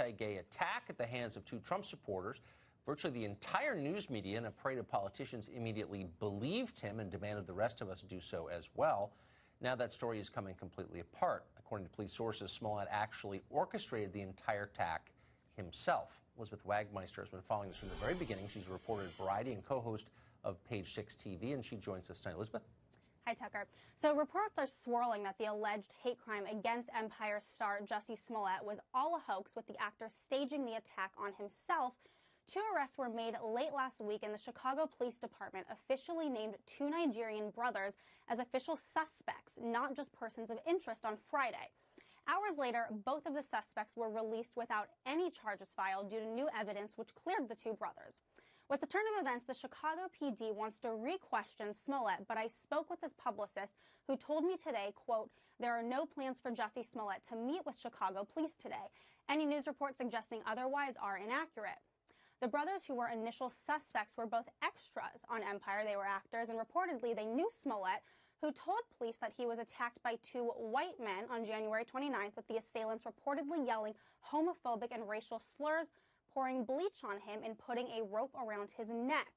anti-gay attack at the hands of two Trump supporters. Virtually the entire news media and a parade of politicians immediately believed him and demanded the rest of us do so as well. Now that story is coming completely apart. According to police sources, Smollett actually orchestrated the entire attack himself. Elizabeth Wagmeister has been following this from the very beginning. She's a reporter at Variety and co-host of Page 6 TV, and she joins us tonight. Elizabeth? Hi, Tucker. So reports are swirling that the alleged hate crime against Empire star Jussie Smollett was all a hoax, with the actor staging the attack on himself. Two arrests were made late last week, and the Chicago Police Department officially named two Nigerian brothers as official suspects, not just persons of interest, on Friday. Hours later, both of the suspects were released without any charges filed due to new evidence which cleared the two brothers. With the turn of events, the Chicago PD wants to re-question Smollett, but I spoke with his publicist, who told me today, quote, "There are no plans for Jussie Smollett to meet with Chicago police today. Any news reports suggesting otherwise are inaccurate." The brothers, who were initial suspects, were both extras on Empire. They were actors, and reportedly they knew Smollett, who told police that he was attacked by two white men on January 29th, with the assailants reportedly yelling homophobic and racial slurs, pouring bleach on him, and putting a rope around his neck.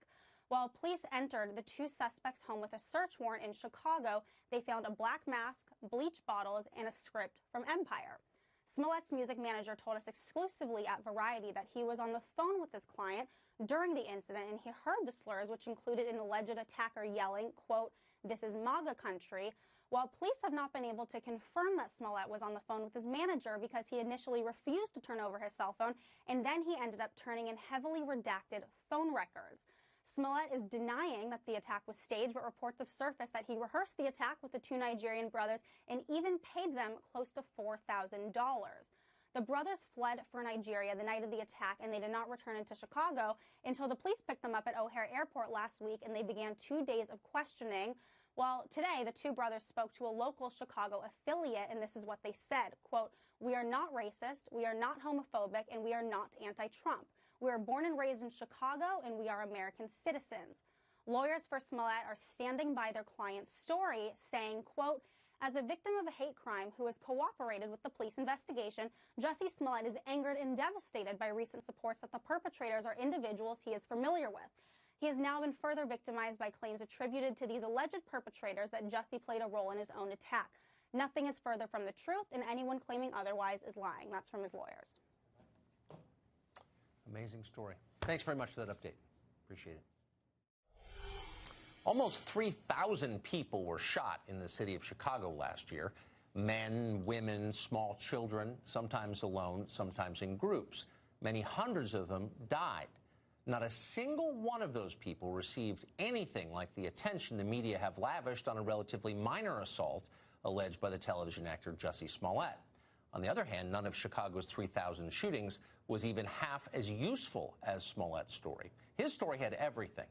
While police entered the two suspects' home with a search warrant in Chicago, they found a black mask, bleach bottles, and a script from Empire. Smollett's music manager told us exclusively at Variety that he was on the phone with his client during the incident, and he heard the slurs, which included an alleged attacker yelling, quote, "This is MAGA country." While police have not been able to confirm that Smollett was on the phone with his manager because he initially refused to turn over his cell phone, and then he ended up turning in heavily redacted phone records. Smollett is denying that the attack was staged, but reports have surfaced that he rehearsed the attack with the two Nigerian brothers and even paid them close to $4,000. The brothers fled for Nigeria the night of the attack, and they did not return into Chicago until the police picked them up at O'Hare Airport last week, and they began 2 days of questioning. Well, today, the two brothers spoke to a local Chicago affiliate, and this is what they said, quote, "We are not racist, we are not homophobic, and we are not anti-Trump. We were born and raised in Chicago, and we are American citizens." Lawyers for Smollett are standing by their client's story, saying, quote, "As a victim of a hate crime who has cooperated with the police investigation, Jussie Smollett is angered and devastated by recent reports that the perpetrators are individuals he is familiar with. He has now been further victimized by claims attributed to these alleged perpetrators that Jussie played a role in his own attack. Nothing is further from the truth, and anyone claiming otherwise is lying." That's from his lawyers. Amazing story. Thanks very much for that update. Appreciate it. Almost 3,000 people were shot in the city of Chicago last year. Men, women, small children, sometimes alone, sometimes in groups. Many hundreds of them died. Not a single one of those people received anything like the attention the media have lavished on a relatively minor assault alleged by the television actor Jussie Smollett. On the other hand, none of Chicago's 3,000 shootings was even half as useful as Smollett's story. His story had everything.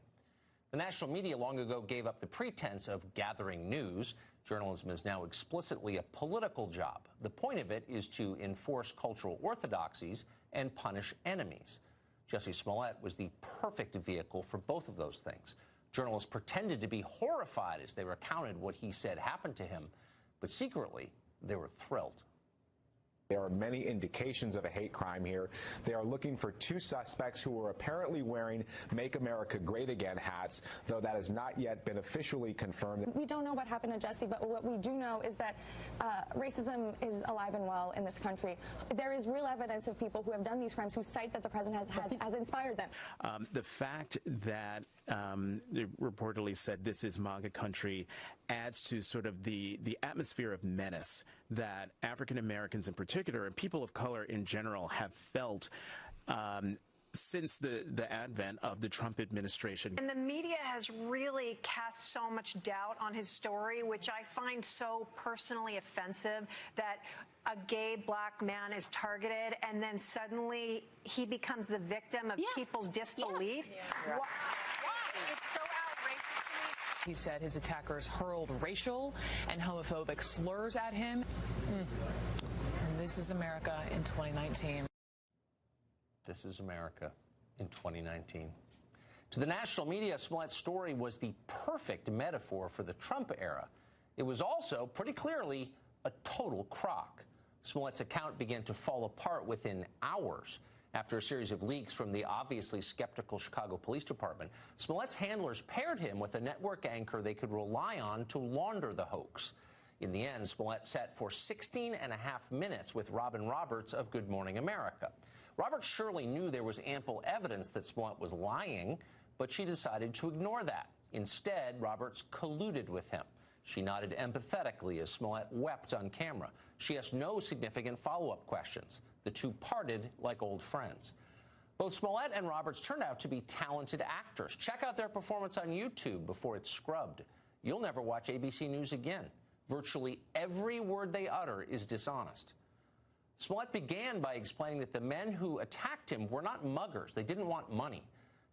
The national media long ago gave up the pretense of gathering news. Journalism is now explicitly a political job. The point of it is to enforce cultural orthodoxies and punish enemies. Jussie Smollett was the perfect vehicle for both of those things. Journalists pretended to be horrified as they recounted what he said happened to him, but secretly they were thrilled. There are many indications of a hate crime here. They are looking for two suspects who were apparently wearing Make America Great Again hats, though that has not yet been officially confirmed. We don't know what happened to Jussie, but what we do know is that racism is alive and well in this country. There is real evidence of people who have done these crimes who cite that the president has inspired them. The fact that they reportedly said this is MAGA country adds to sort of the atmosphere of menace that African Americans in particular and people of color in general have felt since the advent of the Trump administration. And the media has really cast so much doubt on his story, which I find so personally offensive, that a gay black man is targeted and then suddenly he becomes the victim of people's disbelief. Why? It's so outrageous to me. He said his attackers hurled racial and homophobic slurs at him. And this is America in 2019. This is America in 2019. To the national media, Smollett's story was the perfect metaphor for the Trump era. It was also, pretty clearly, a total crock. Smollett's account began to fall apart within hours. After a series of leaks from the obviously skeptical Chicago Police Department, Smollett's handlers paired him with a network anchor they could rely on to launder the hoax. In the end, Smollett sat for 16 and a half minutes with Robin Roberts of Good Morning America. Roberts surely knew there was ample evidence that Smollett was lying, but she decided to ignore that. Instead, Roberts colluded with him. She nodded empathetically as Smollett wept on camera. She asked no significant follow-up questions. The two parted like old friends. Both Smollett and Roberts turned out to be talented actors. Check out their performance on YouTube before it's scrubbed. You'll never watch ABC News again. Virtually every word they utter is dishonest. Smollett began by explaining that the men who attacked him were not muggers. They didn't want money.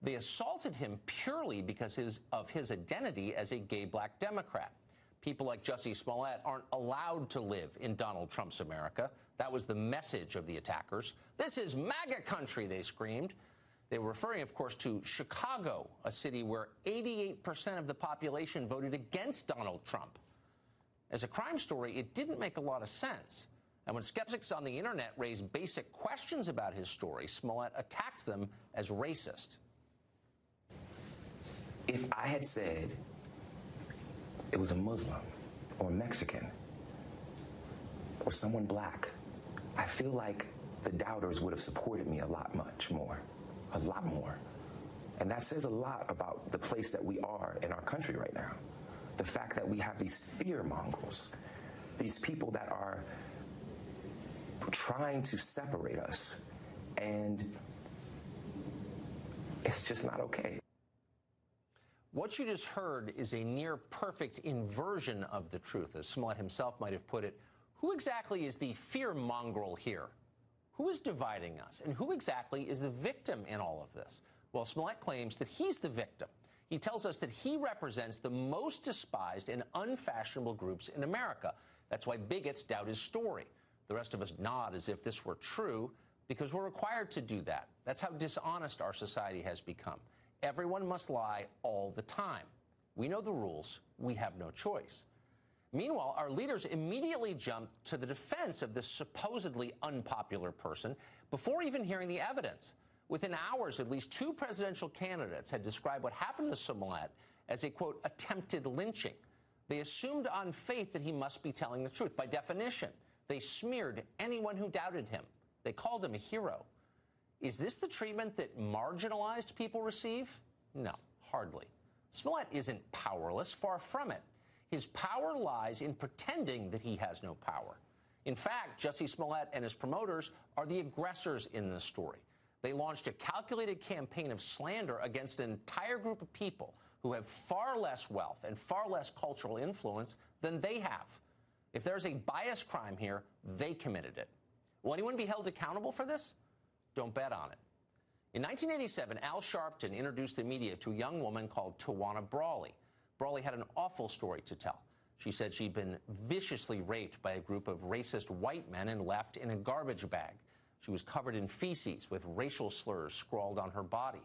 They assaulted him purely because of his identity as a gay black Democrat. People like Jussie Smollett aren't allowed to live in Donald Trump's America. That was the message of the attackers. This is MAGA country, they screamed. They were referring, of course, to Chicago, a city where 88% of the population voted against Donald Trump. As a crime story, it didn't make a lot of sense. And when skeptics on the internet raised basic questions about his story, Smollett attacked them as racist. If I had said it was a Muslim or Mexican or someone black, I feel like the doubters would have supported me a lot more. And that says a lot about the place that we are in our country right now. The fact that we have these fear mongrels, these people that are trying to separate us, and it's just not okay. What you just heard is a near-perfect inversion of the truth. As Smollett himself might have put it, who exactly is the fear mongrel here? Who is dividing us? And who exactly is the victim in all of this? Well, Smollett claims that he's the victim. He tells us that he represents the most despised and unfashionable groups in America. That's why bigots doubt his story. The rest of us nod as if this were true because we're required to do that. That's how dishonest our society has become. Everyone must lie all the time. We know the rules. We have no choice. Meanwhile, our leaders immediately jumped to the defense of this supposedly unpopular person before even hearing the evidence. Within hours, at least two presidential candidates had described what happened to Smollett as a, quote, attempted lynching. They assumed on faith that he must be telling the truth. By definition, they smeared anyone who doubted him. They called him a hero. Is this the treatment that marginalized people receive? No, hardly. Smollett isn't powerless, far from it. His power lies in pretending that he has no power. In fact, Jussie Smollett and his promoters are the aggressors in this story. They launched a calculated campaign of slander against an entire group of people who have far less wealth and far less cultural influence than they have. If there's a bias crime here, they committed it. Will anyone be held accountable for this? Don't bet on it. In 1987, Al Sharpton introduced the media to a young woman called Tawana Brawley. Brawley had an awful story to tell. She said she'd been viciously raped by a group of racist white men and left in a garbage bag. She was covered in feces with racial slurs scrawled on her body.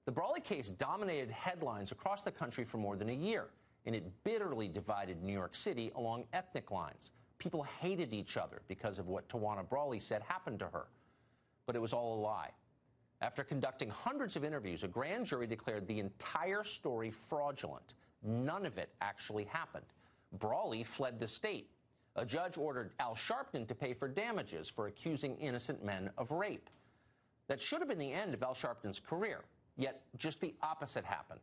The Brawley case dominated headlines across the country for more than a year, and it bitterly divided New York City along ethnic lines. People hated each other because of what Tawana Brawley said happened to her. But it was all a lie. After conducting hundreds of interviews, a grand jury declared the entire story fraudulent. None of it actually happened. Brawley fled the state. A judge ordered Al Sharpton to pay for damages for accusing innocent men of rape. That should have been the end of Al Sharpton's career, yet just the opposite happened.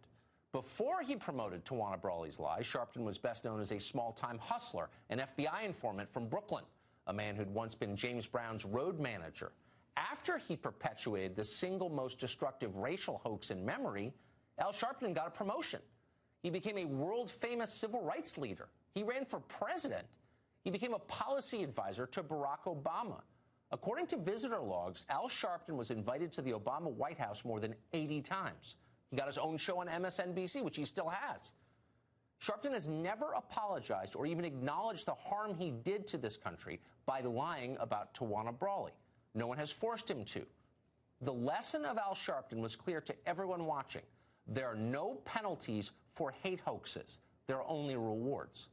Before he promoted Tawana Brawley's lies, Sharpton was best known as a small-time hustler, an FBI informant from Brooklyn, a man who'd once been James Brown's road manager. After he perpetuated the single most destructive racial hoax in memory, Al Sharpton got a promotion. He became a world-famous civil rights leader. He ran for president. He became a policy advisor to Barack Obama. According to visitor logs, Al Sharpton was invited to the Obama White House more than 80 times. He got his own show on MSNBC, which he still has. Sharpton has never apologized or even acknowledged the harm he did to this country by lying about Tawana Brawley. No one has forced him to. The lesson of Al Sharpton was clear to everyone watching. There are no penalties for hate hoaxes. There are only rewards.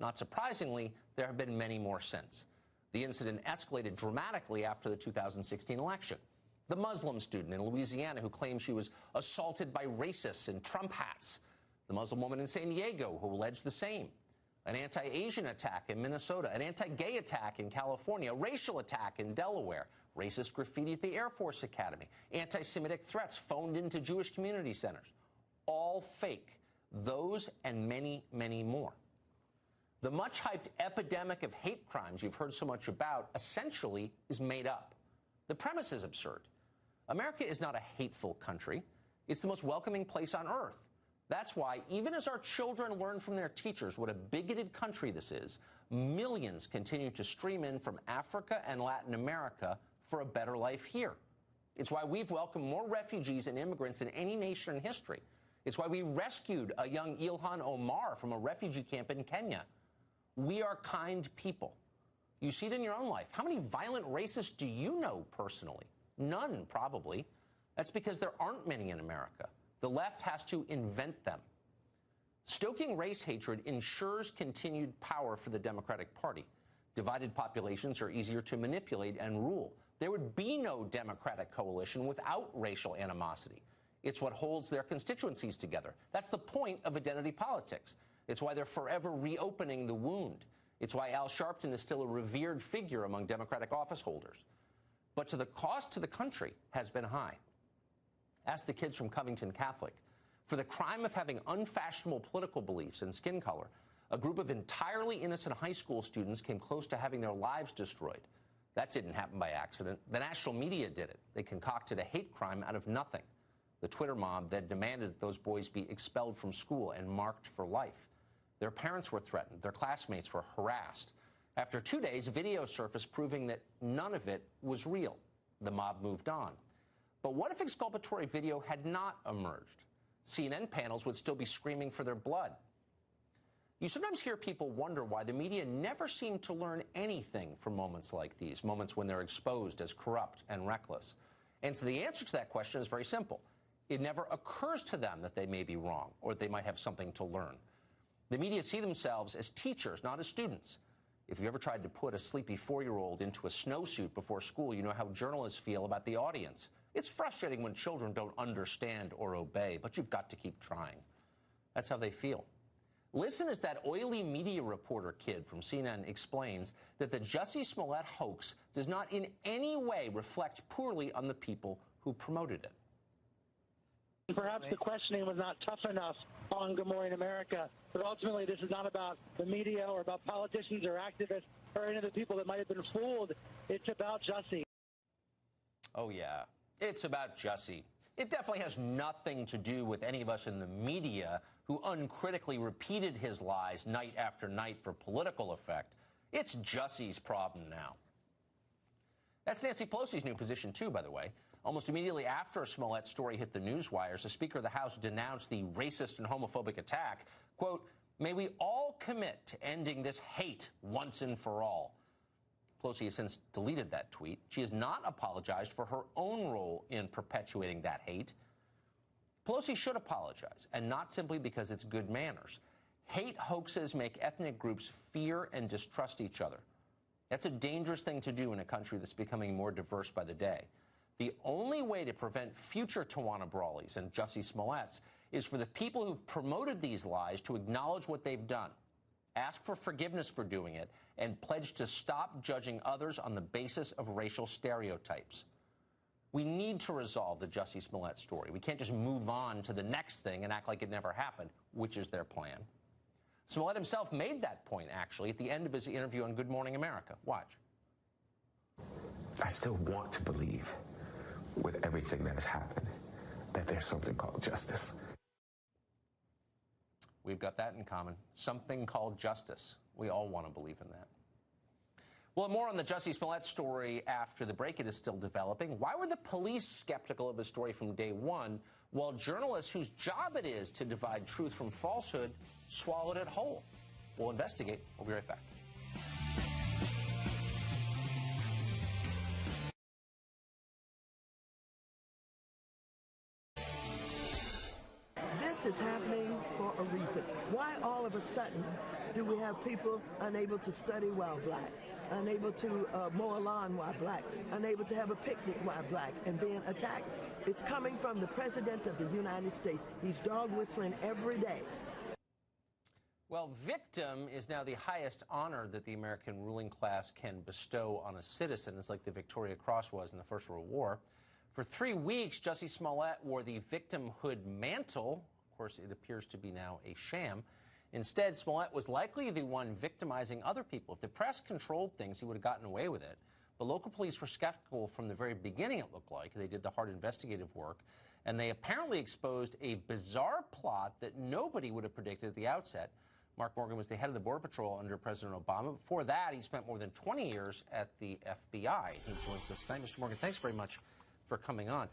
Not surprisingly, there have been many more since. The incident escalated dramatically after the 2016 election. The Muslim student in Louisiana who claimed she was assaulted by racists in Trump hats. The Muslim woman in San Diego who alleged the same. An anti-Asian attack in Minnesota, an anti-gay attack in California, a racial attack in Delaware, racist graffiti at the Air Force Academy, anti-Semitic threats phoned into Jewish community centers. All fake. Those and many, many more. The much-hyped epidemic of hate crimes you've heard so much about essentially is made up. The premise is absurd. America is not a hateful country. It's the most welcoming place on earth. That's why, even as our children learn from their teachers what a bigoted country this is, millions continue to stream in from Africa and Latin America for a better life here. It's why we've welcomed more refugees and immigrants than any nation in history. It's why we rescued a young Ilhan Omar from a refugee camp in Kenya. We are kind people. You see it in your own life. How many violent racists do you know personally? None, probably. That's because there aren't many in America. The left has to invent them. Stoking race hatred ensures continued power for the Democratic Party. Divided populations are easier to manipulate and rule. There would be no Democratic coalition without racial animosity. It's what holds their constituencies together. That's the point of identity politics. It's why they're forever reopening the wound. It's why Al Sharpton is still a revered figure among Democratic office holders. But the cost to the country has been high. Ask the kids from Covington Catholic. For the crime of having unfashionable political beliefs and skin color, a group of entirely innocent high school students came close to having their lives destroyed. That didn't happen by accident. The national media did it. They concocted a hate crime out of nothing. The Twitter mob then demanded that those boys be expelled from school and marked for life. Their parents were threatened. Their classmates were harassed. After 2 days, video surfaced proving that none of it was real. The mob moved on. But what if exculpatory video had not emerged? CNN panels would still be screaming for their blood. You sometimes hear people wonder why the media never seem to learn anything from moments like these, moments when they're exposed as corrupt and reckless. And so the answer to that question is very simple. It never occurs to them that they may be wrong or they might have something to learn. The media see themselves as teachers, not as students. If you ever tried to put a sleepy 4-year-old into a snowsuit before school, you know how journalists feel about the audience. It's frustrating when children don't understand or obey, but you've got to keep trying. That's how they feel. Listen as that oily media reporter kid from CNN explains that the Jussie Smollett hoax does not in any way reflect poorly on the people who promoted it. Perhaps the questioning was not tough enough on Good Morning America, but ultimately this is not about the media or about politicians or activists or any of the people that might have been fooled. It's about Jussie. Oh, yeah. It's about Jussie. It definitely has nothing to do with any of us in the media who uncritically repeated his lies night after night for political effect. It's Jussie's problem now. That's Nancy Pelosi's new position, too, by the way. Almost immediately after a Smollett story hit the newswires, the Speaker of the House denounced the racist and homophobic attack. Quote, "May we all commit to ending this hate once and for all." Pelosi has since deleted that tweet. She has not apologized for her own role in perpetuating that hate. Pelosi should apologize, and not simply because it's good manners. Hate hoaxes make ethnic groups fear and distrust each other. That's a dangerous thing to do in a country that's becoming more diverse by the day. The only way to prevent future Tawana Brawleys and Jussie Smolletts is for the people who've promoted these lies to acknowledge what they've done, ask for forgiveness for doing it, and pledge to stop judging others on the basis of racial stereotypes. We need to resolve the Jussie Smollett story. We can't just move on to the next thing and act like it never happened, which is their plan. Smollett himself made that point, actually, at the end of his interview on Good Morning America. Watch. I still want to believe, with everything that has happened, that there's something called justice. We've got that in common. Something called justice. We all want to believe in that. Well, more on the Jussie Smollett story after the break. It is still developing. Why were the police skeptical of the story from day one, while journalists whose job it is to divide truth from falsehood swallowed it whole? We'll investigate. We'll be right back. This is happening for a reason. Why all of a sudden do we have people unable to study while black? unable to mow a lawn while black, unable to have a picnic while black, and being attacked. It's coming from the President of the United States. He's dog whistling every day. Well, victim is now the highest honor that the American ruling class can bestow on a citizen. It's like the Victoria Cross was in the First World War. For 3 weeks, Jussie Smollett wore the victimhood mantle. Of course, it appears to be now a sham. Instead, Smollett was likely the one victimizing other people. If the press controlled things, he would have gotten away with it. But local police were skeptical from the very beginning, it looked like. They did the hard investigative work, and they apparently exposed a bizarre plot that nobody would have predicted at the outset. Mark Morgan was the head of the Border Patrol under President Obama. Before that, he spent more than 20 years at the FBI. He joins us tonight. Mr. Morgan, thanks very much for coming on.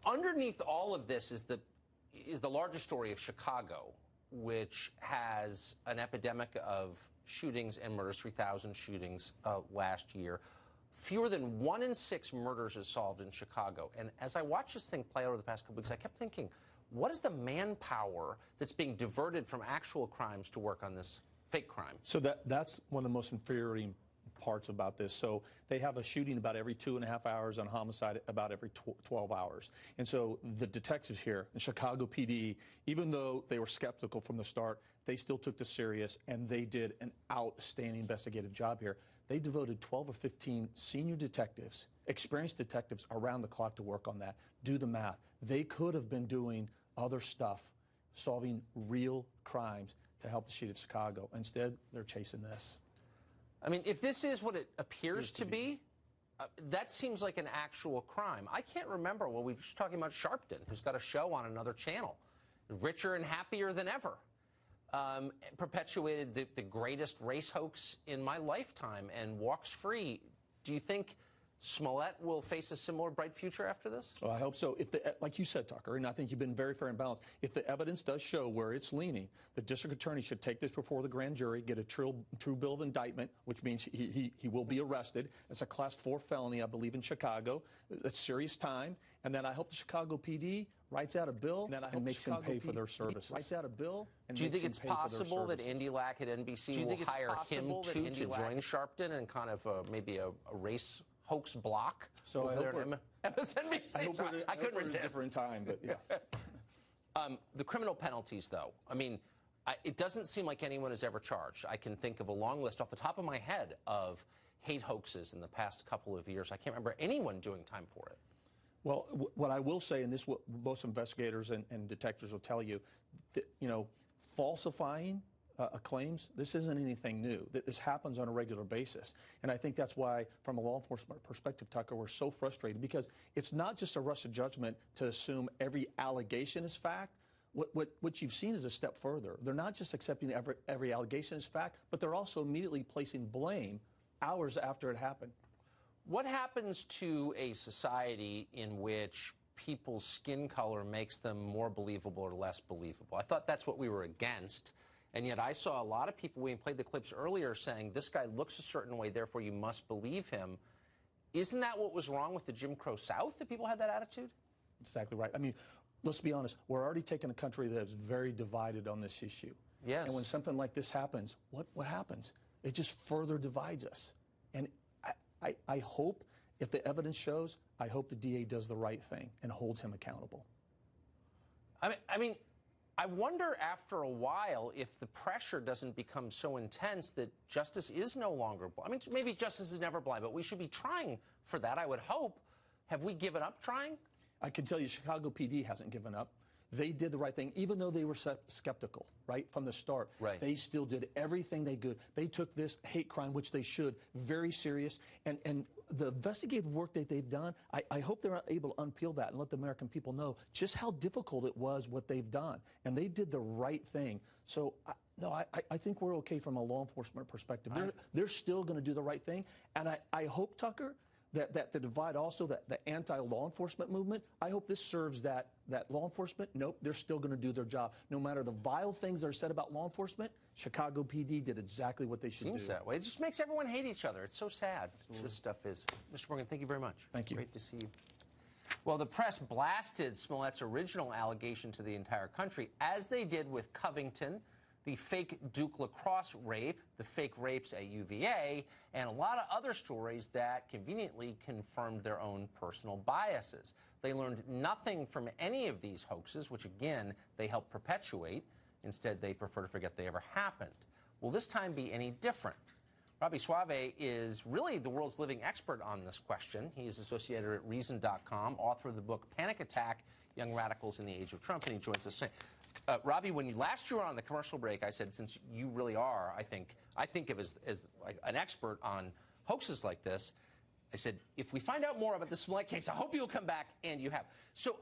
Underneath all of this is the larger story of Chicago, which has an epidemic of shootings and murders, 3,000 shootings last year. Fewer than 1 in 6 murders is solved in Chicago. And as I watched this thing play out over the past couple weeks, I kept thinking, what is the manpower that's being diverted from actual crimes to work on this fake crime? So that's one of the most infuriating parts about this. So they have a shooting about every 2.5 hours and homicide about every 12 hours. And so the detectives here in Chicago PD, even though they were skeptical from the start, they still took this serious, and they did an outstanding investigative job here. They devoted 12 or 15 senior detectives, experienced detectives around the clock to work on that. Do the math. They could have been doing other stuff, solving real crimes to help the city of Chicago. Instead, they're chasing this. I mean, if this is what it appears to be, that seems like an actual crime. I can't remember. Well, we were just talking about Sharpton, who's got a show on another channel, richer and happier than ever. Perpetuated the greatest race hoax in my lifetime and walks free. Do you think Smollett will face a similar bright future after this? Well, I hope so. If like you said, Tucker, and I think you've been very fair and balanced, if the evidence does show where it's leaning, the district attorney should take this before the grand jury, get a true bill of indictment, which means he will be arrested. It's a Class 4 felony, I believe, in Chicago. It's serious time. And then I hope the Chicago PD writes out a bill and makes him pay for their services. Writes out a bill and do you think it's possible that Andy Lack at NBC will hire him to join Sharpton and kind of maybe a race hoax block? So I hope MSNBC. I couldn't resist. A different time, but yeah. The criminal penalties, though. I mean, it doesn't seem like anyone is ever charged. I can think of a long list off the top of my head of hate hoaxes in the past couple of years. I can't remember anyone doing time for it. Well, what I will say, and this what most investigators and detectives will tell you, that, falsifying claims, this isn't anything new. This happens on a regular basis. And I think that's why, from a law enforcement perspective, Tucker, we're so frustrated, because it's not just a rush of judgment to assume every allegation is fact. What you've seen is a step further. They're not just accepting every allegation as fact, but they're also immediately placing blame hours after it happened. What happens to a society in which people's skin color makes them more believable or less believable? I thought that's what we were against. And yet I saw a lot of people, we played the clips earlier, saying this guy looks a certain way, therefore you must believe him. Isn't that what was wrong with the Jim Crow South, that people had that attitude? Exactly right. I mean, let's be honest. We're already taking a country that is very divided on this issue. Yes. And when something like this happens, what happens? It just further divides us. And I hope, if the evidence shows, I hope the DA does the right thing and holds him accountable. I mean, I wonder after a while if the pressure doesn't become so intense that justice is no longer blind. I mean, maybe justice is never blind, but we should be trying for that, I would hope. Have we given up trying? I can tell you Chicago PD hasn't given up. They did the right thing, even though they were skeptical, right, from the start. Right. They still did everything they could. They took this hate crime, which they should, very serious. And the investigative work that they've done, I hope they're able to unpeel that and let the American people know just how difficult it was, what they've done. And they did the right thing. So, I think we're okay from a law enforcement perspective. They're still going to do the right thing. And I hope, Tucker, that the divide also, that the anti-law enforcement movement, I hope this serves that law enforcement. Nope, they're still going to do their job. No matter the vile things that are said about law enforcement, Chicago PD did exactly what they should do. Seems that way. It just makes everyone hate each other. It's so sad. This stuff is. Mr. Morgan, thank you very much. Thank you. Great to see you. Well, the press blasted Smollett's original allegation to the entire country, as they did with Covington, the fake Duke lacrosse rape, the fake rapes at UVA, and a lot of other stories that conveniently confirmed their own personal biases. They learned nothing from any of these hoaxes, which again, they help perpetuate. Instead, they prefer to forget they ever happened. Will this time be any different? Robbie Suave is really the world's living expert on this question. He is associated at Reason.com, author of the book Panic Attack, Young Radicals in the Age of Trump, and he joins us today. Robbie, when you last you were on the commercial break, I said, since you really are, I think of as like an expert on hoaxes like this, I said, if we find out more about the Smollett case, I hope you'll come back, and you have. So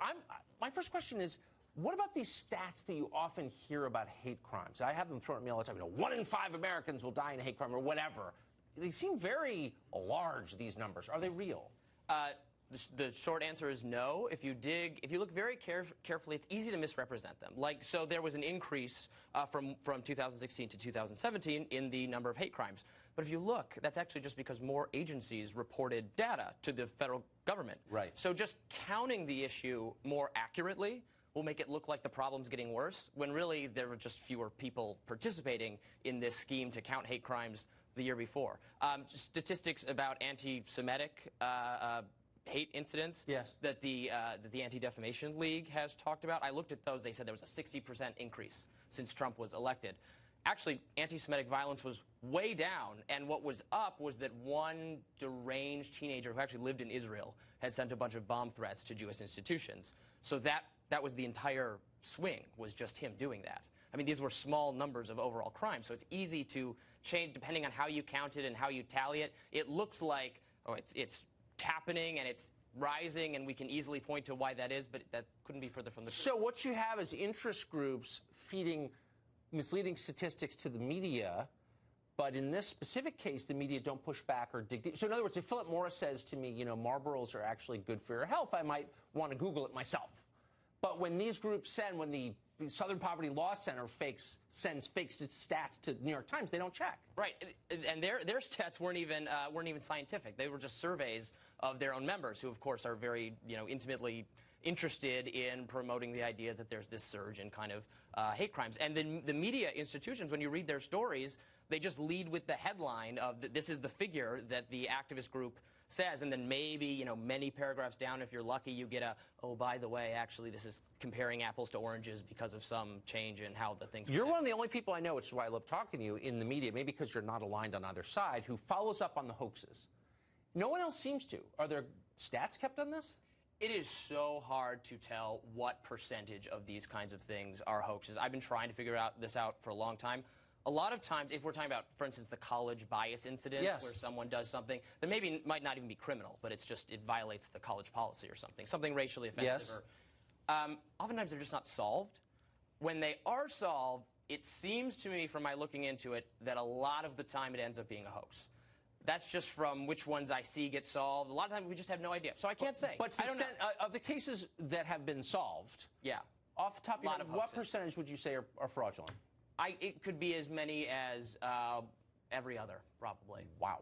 my first question is, what about these stats that you often hear about hate crimes? I have them thrown at me all the time. 1 in 5 Americans will die in a hate crime or whatever. They seem very large, these numbers. Are they real? The short answer is no. If you look very carefully, it's easy to misrepresent them. So there was an increase from 2016 to 2017 in the number of hate crimes. But if you look, that's actually just because more agencies reported data to the federal government. Right. So just counting the issue more accurately will make it look like the problem's getting worse, when really there were just fewer people participating in this scheme to count hate crimes the year before. Statistics about anti-Semitic hate incidents that the Anti-Defamation League has talked about. I looked at those. They said there was a 60% increase since Trump was elected. Actually, anti-Semitic violence was way down, and what was up was that one deranged teenager who actually lived in Israel had sent a bunch of bomb threats to Jewish institutions. So that was the entire swing, was just him doing that. I mean, these were small numbers of overall crime, so it's easy to change depending on how you count it and how you tally it. It looks like, oh, it's happening and it's rising, and we can easily point to why that is, but that couldn't be further from the truth. So what you have is interest groups feeding misleading statistics to the media, but in this specific case, the media don't push back or dig deep. So in other words, if Philip Morris says to me, Marlboros are actually good for your health, I might want to Google it myself. But when these groups when the Southern Poverty Law Center sends fake stats to New York Times, they don't check. Right, and their stats weren't even scientific. They were just surveys of their own members, who of course are very intimately interested in promoting the idea that there's this surge in kind of hate crimes. And then the media institutions, when you read their stories, they just lead with the headline of this is the figure that the activist group says, and then maybe, many paragraphs down, if you're lucky, you get oh, by the way, actually, this is comparing apples to oranges because of some change in how the things. You're one of the only people I know, which is why I love talking to you, in the media, maybe because you're not aligned on either side, who follows up on the hoaxes. No one else seems to. Are there stats kept on this? It is so hard to tell what percentage of these kinds of things are hoaxes. I've been trying to figure this out for a long time. A lot of times, if we're talking about, for instance, the college bias incident, where someone does something that might not even be criminal, but it violates the college policy or something racially offensive. Or, oftentimes they're just not solved. When they are solved, it seems to me, from my looking into it, that a lot of the time it ends up being a hoax. That's just from which ones I see get solved. A lot of times we just have no idea. So I can't say. But I don't know. Of the cases that have been solved, off the top of your head, what percentage would you say are fraudulent? It could be as many as every other, probably. Wow.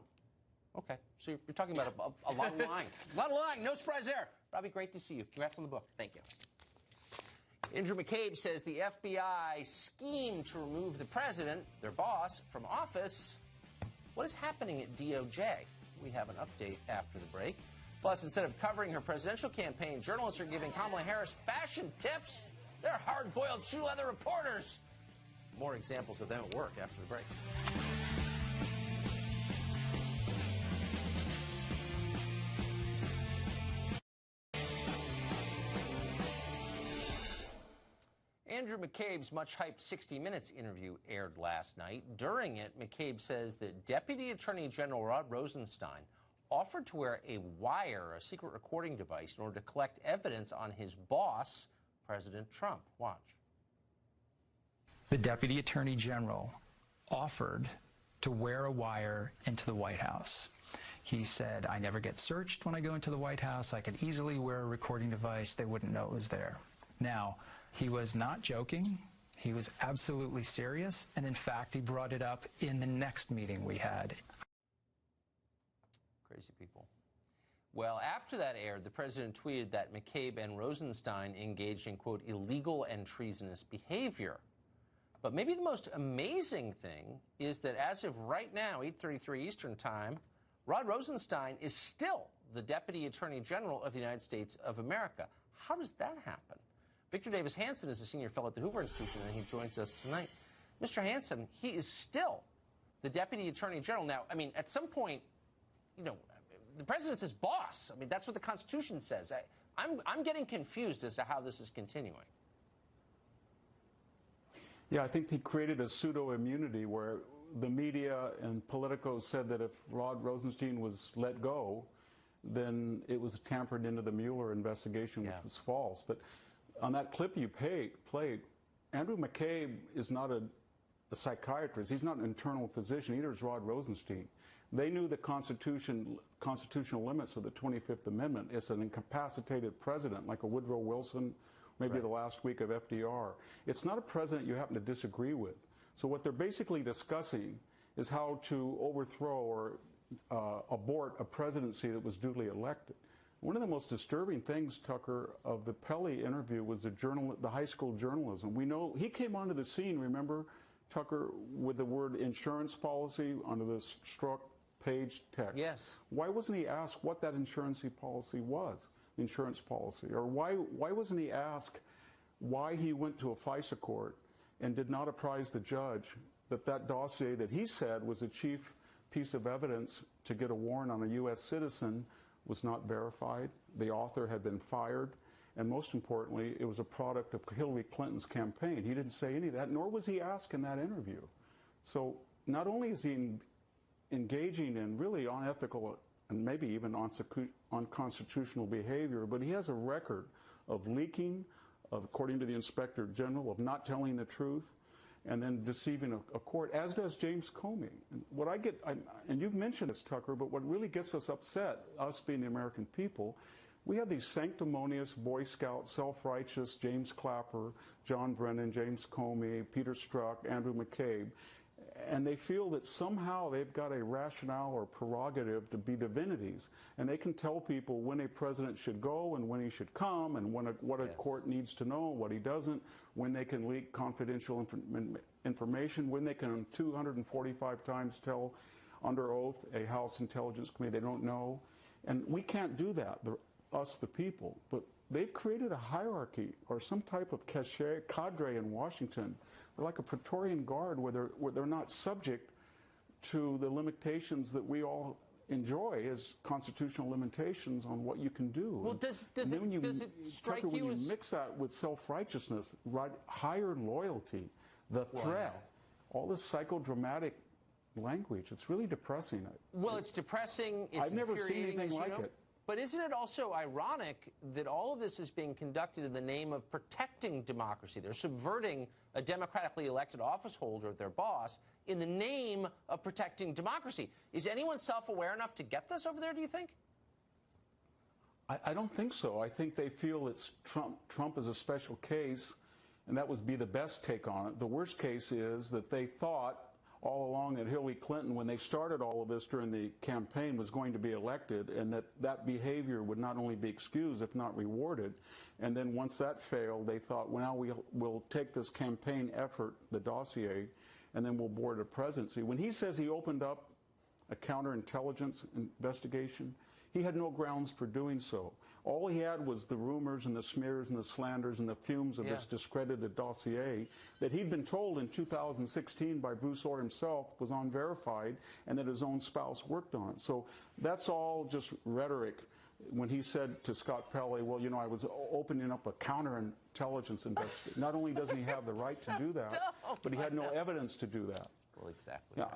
Okay. So you're talking about a lot of lying. A lot of lying. No surprise there. Robbie, great to see you. Congrats on the book. Thank you. Andrew McCabe says the FBI schemed to remove the president, their boss, from office. What is happening at DOJ? We have an update after the break. Plus, instead of covering her presidential campaign, journalists are giving Kamala Harris fashion tips. They're hard-boiled shoe leather reporters. More examples of them at work after the break. Andrew McCabe's much-hyped 60 Minutes interview aired last night. During it, McCabe says that Deputy Attorney General Rod Rosenstein offered to wear a wire, a secret recording device, in order to collect evidence on his boss, President Trump. Watch. The Deputy Attorney General offered to wear a wire into the White House. He said, I never get searched when I go into the White House. I could easily wear a recording device. They wouldn't know it was there. Now, he was not joking. He was absolutely serious. And in fact, he brought it up in the next meeting we had. Crazy people. Well, after that aired, the president tweeted that McCabe and Rosenstein engaged in, quote, illegal and treasonous behavior. But maybe the most amazing thing is that as of right now, 8:33 Eastern Time, Rod Rosenstein is still the Deputy Attorney General of the United States of America. How does that happen? Victor Davis Hanson is a senior fellow at the Hoover Institution, and he joins us tonight. Mr. Hanson, he is still the Deputy Attorney General. Now, I mean, at some point, you know, the president's his boss. I mean, that's what the Constitution says. I'm getting confused as to how this is continuing. Yeah, I think he created a pseudo-immunity where the media and politicos said that if Rod Rosenstein was let go, then it was tampered into the Mueller investigation, which was false. But on that clip you played, Andrew McCabe is not a psychiatrist. He's not an internal physician. Either is Rod Rosenstein. They knew the constitutional limits of the 25th Amendment. It's an incapacitated president, like a Woodrow Wilson, maybe the last week of FDR. It's not a president you happen to disagree with. So what they're basically discussing is how to overthrow or abort a presidency that was duly elected. One of the most disturbing things, Tucker, of the Pelley interview was the high school journalism. We know he came onto the scene, remember, Tucker, with the word insurance policy under the struck page text. Yes. Why wasn't he asked what that insurance policy was, Or why wasn't he asked why he went to a FISA court and did not apprise the judge that that dossier that he said was a chief piece of evidence to get a warrant on a U.S. citizen was not verified, the author had been fired, and most importantly, it was a product of Hillary Clinton's campaign. He didn't say any of that, nor was he asked in that interview. So not only is he engaging in really unethical and maybe even unconstitutional behavior, but he has a record of leaking, according to the Inspector General, of not telling the truth, and then deceiving a court, as does James Comey. And what I get, and you've mentioned this, Tucker, but what really gets us upset, us being the American people, we have these sanctimonious Boy Scout, self-righteous James Clapper, John Brennan, James Comey, Peter Strzok, Andrew McCabe, and they feel that somehow they've got a rationale or prerogative to be divinities, and they can tell people when a president should go and when he should come, and when what a court needs to know, what he doesn't, when they can leak confidential information, when they can 245 times tell under oath a House Intelligence Committee they don't know. And we can't do that, us the people. But they've created a hierarchy or some type of cadre in Washington. They're like a Praetorian Guard where they're not subject to the limitations that we all enjoy as constitutional limitations on what you can do. Well, does it strike Tucker, you when as... you mix that with self-righteousness, higher loyalty, the threat, all this psychodramatic language, it's really depressing. Well, it's depressing, it's I've never seen infuriating, anything as you like know. it. But isn't it also ironic that all of this is being conducted in the name of protecting democracy? They're subverting a democratically elected office holder, their boss, in the name of protecting democracy. Is anyone self-aware enough to get this over there, do you think? I don't think so. I think they feel it's Trump is a special case, and that would be the best take on it. The worst case is that they thought all along that Hillary Clinton, when they started all of this during the campaign, was going to be elected, and that behavior would not only be excused, if not rewarded. And then once that failed, they thought, well, now we'll take this campaign effort, the dossier, and then we'll board a presidency. When he says he opened up a counterintelligence investigation, he had no grounds for doing so. All he had was the rumors and the smears and the slanders and the fumes of this discredited dossier that he'd been told in 2016 by Bruce Orr himself was unverified, and that his own spouse worked on it. So that's all just rhetoric. When he said to Scott Pelley, well, you know, I was opening up a counterintelligence investigation. Not only doesn't he have the right to do that, but he had no evidence to do that. Well, exactly. Now,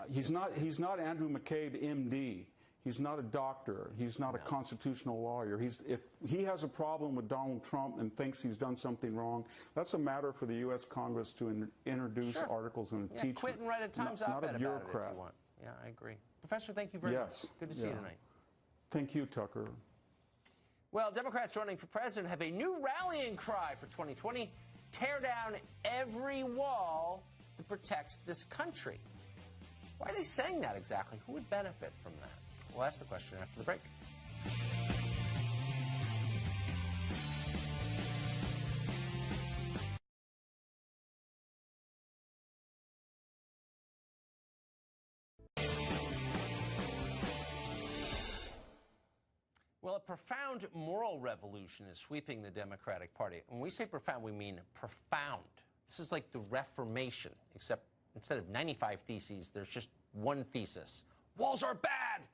he's not Andrew McCabe, MD. He's not a doctor. He's not a constitutional lawyer. If he has a problem with Donald Trump and thinks he's done something wrong, that's a matter for the U.S. Congress to introduce articles of impeachment. Yeah, quit and write a Times op-ed about it if you want. Yeah, I agree. Professor, thank you very much. Good to see you tonight. Thank you, Tucker. Well, Democrats running for president have a new rallying cry for 2020. Tear down every wall that protects this country. Why are they saying that exactly? Who would benefit from that? We'll ask the question after the break. Well, a profound moral revolution is sweeping the Democratic Party. When we say profound, we mean profound. This is like the Reformation, except instead of 95 theses, there's just one thesis. Walls are bad!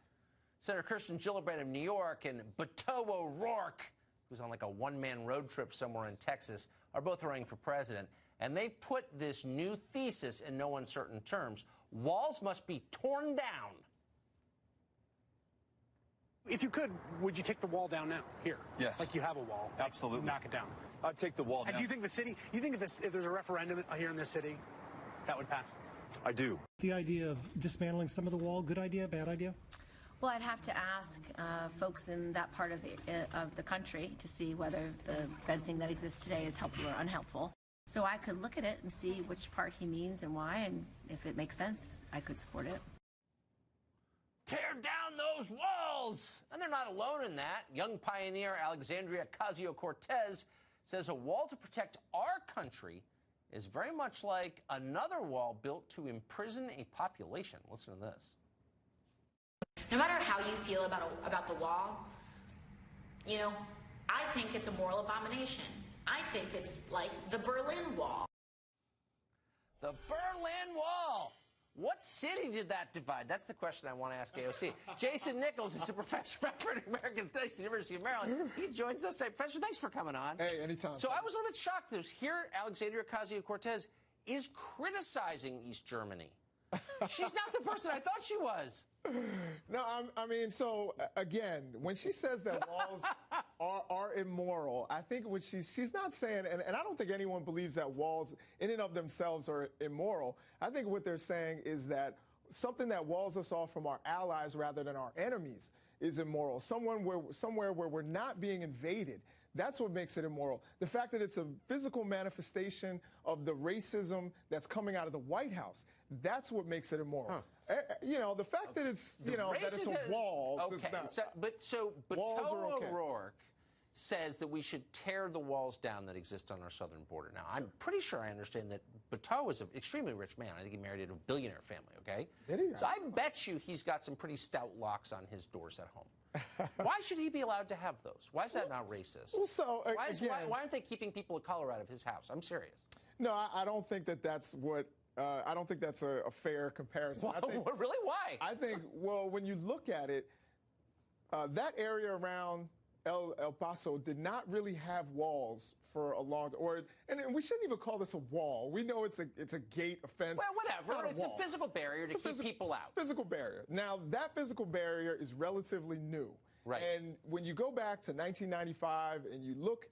Senator Kirsten Gillibrand of New York and Beto O'Rourke, who's on like a one-man road trip somewhere in Texas, are both running for president. And they put this new thesis in no uncertain terms. Walls must be torn down. If you could, would you take the wall down now? Here. Yes. Like you have a wall. Absolutely. Knock it down. I'd take the wall down. And do you think the city, if there's a referendum here in this city, that would pass? I do. The idea of dismantling some of the wall, good idea, bad idea? Well, I'd have to ask folks in that part of the country to see whether the fencing that exists today is helpful or unhelpful. So I could look at it and see which part he means and why, and if it makes sense, I could support it. Tear down those walls! And they're not alone in that. Young pioneer Alexandria Ocasio-Cortez says a wall to protect our country is very much like another wall built to imprison a population. Listen to this. No matter how you feel about the wall, you know, I think it's a moral abomination. I think it's like the Berlin Wall. The Berlin Wall! What city did that divide? That's the question I want to ask AOC. Jason Nichols is a professor of African American Studies at the University of Maryland. He joins us today. Professor, thanks for coming on. Hey, anytime. So I was a little bit shocked. Here, Alexandria Ocasio-Cortez is criticizing East Germany. She's not the person I thought she was. No, I mean, so again, when she says that walls are immoral, I think what she's not saying, and I don't think anyone believes that walls in and of themselves are immoral. I think what they're saying is that something that walls us off from our allies rather than our enemies is immoral. Somewhere where we're not being invaded. That's what makes it immoral. The fact that it's a physical manifestation of the racism that's coming out of the White House, that's what makes it immoral. Huh. You know, the fact that it's, you know, that it's a wall. Okay, so Beto O'Rourke says that we should tear the walls down that exist on our southern border. Now, I'm pretty sure I understand that Beto is an extremely rich man. I think he married a billionaire family, okay? Did he? So I bet you he's got some pretty stout locks on his doors at home. Why should he be allowed to have those? Why is that not racist? Well, so, why aren't they keeping people of color out of his house? I'm serious. No, I don't think that's what... I don't think that's a fair comparison. Well, really? Why? I think, well, when you look at it, that area around El Paso did not really have walls for a long time. And we shouldn't even call this a wall. We know it's a gate, a fence. Well, whatever. It's a physical barrier to keep people out. Physical barrier. Now, that physical barrier is relatively new. Right. And when you go back to 1995 and you look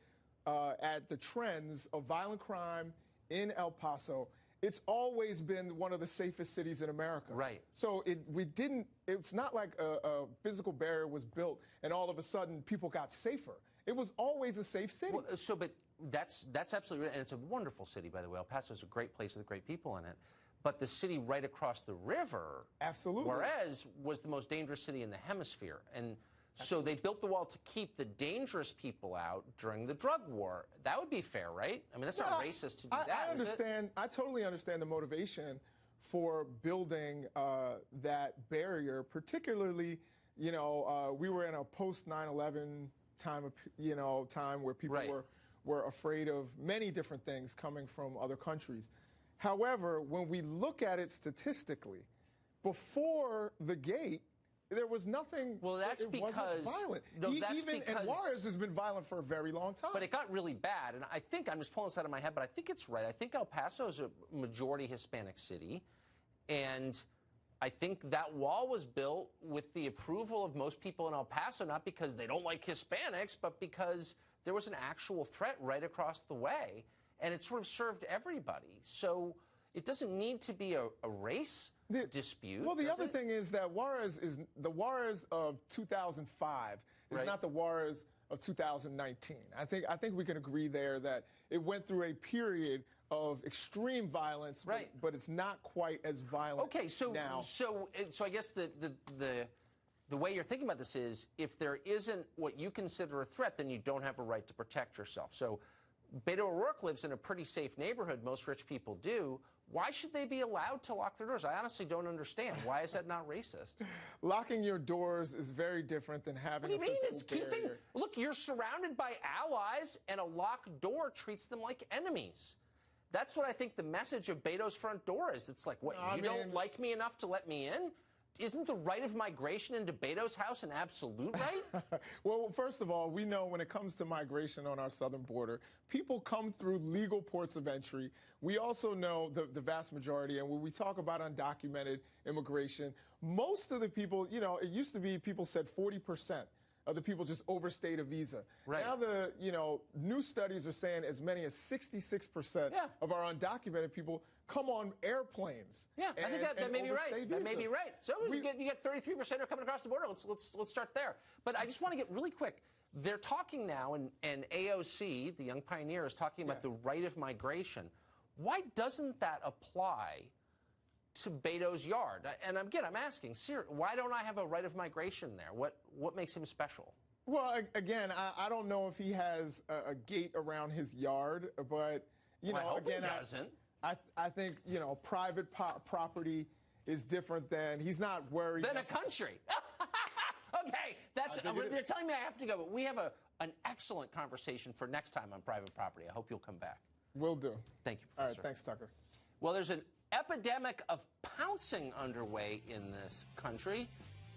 at the trends of violent crime in El Paso, it's always been one of the safest cities in America. Right. So it's not like a physical barrier was built and all of a sudden people got safer. It was always a safe city. Well, but that's absolutely right. And it's a wonderful city, by the way. El Paso is a great place with great people in it. But the city right across the river, absolutely, Juarez, was the most dangerous city in the hemisphere. And so they built the wall to keep the dangerous people out during the drug war. That would be fair, right? I mean, that's not racist to do that, I understand. Is it? I totally understand the motivation for building that barrier, particularly, you know, we were in a post 9/11 time where people were afraid of many different things coming from other countries. However, when we look at it statistically, before the gate, there was nothing. Well, that's because wasn't violent. No, that's because and Juarez has been violent for a very long time. But it got really bad, and I think I'm just pulling this out of my head, but I think it's right. I think El Paso is a majority Hispanic city, and I think that wall was built with the approval of most people in El Paso, not because they don't like Hispanics, but because there was an actual threat right across the way, and it sort of served everybody. So it doesn't need to be a race dispute. Well, the other thing is that the Juarez of 2005 is not the Juarez of 2019. I think we can agree there that it went through a period of extreme violence, but it's not quite as violent now. So I guess the way you're thinking about this is, if there isn't what you consider a threat, then you don't have a right to protect yourself. So Beto O'Rourke lives in a pretty safe neighborhood. Most rich people do. Why should they be allowed to lock their doors? I honestly don't understand. Why is that not racist? Locking your doors is very different than having What do you mean? physical It's keeping. barrier. Look, you're surrounded by allies, and a locked door treats them like enemies. That's what I think the message of Beto's front door is. It's like, what, you don't like me enough to let me in? Isn't the right of migration into Beto's house an absolute right? Well, first of all, we know when it comes to migration on our southern border, people come through legal ports of entry. We also know the vast majority, and when we talk about undocumented immigration, most of the people, you know, it used to be people said 40% of the people just overstayed a visa. Right. Now the, you know, new studies are saying as many as 66% of our undocumented people come on airplanes. Yeah, I think that may be right. That may be visas. right. So you get 33% are coming across the border. Let's start there. But I just want to get really quick. They're talking now, and AOC, the Young Pioneer, is talking about the right of migration. Why doesn't that apply to Beto's yard? And again, I'm asking, why don't I have a right of migration there? What makes him special? Well, again, I don't know if he has a gate around his yard, but, you know, I hope again, he doesn't. I think, you know, private property is different than, he's not worried. Than a country. Okay, they're telling me I have to go, but we have an excellent conversation for next time on private property. I hope you'll come back. Will do. Thank you, Professor. All right, thanks, Tucker. Well, there's an epidemic of pouncing underway in this country.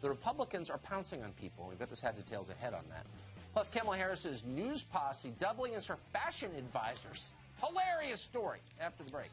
The Republicans are pouncing on people. We've got the sad details ahead on that. Plus, Kamala Harris's news posse doubling as her fashion advisors. Hilarious story after the break.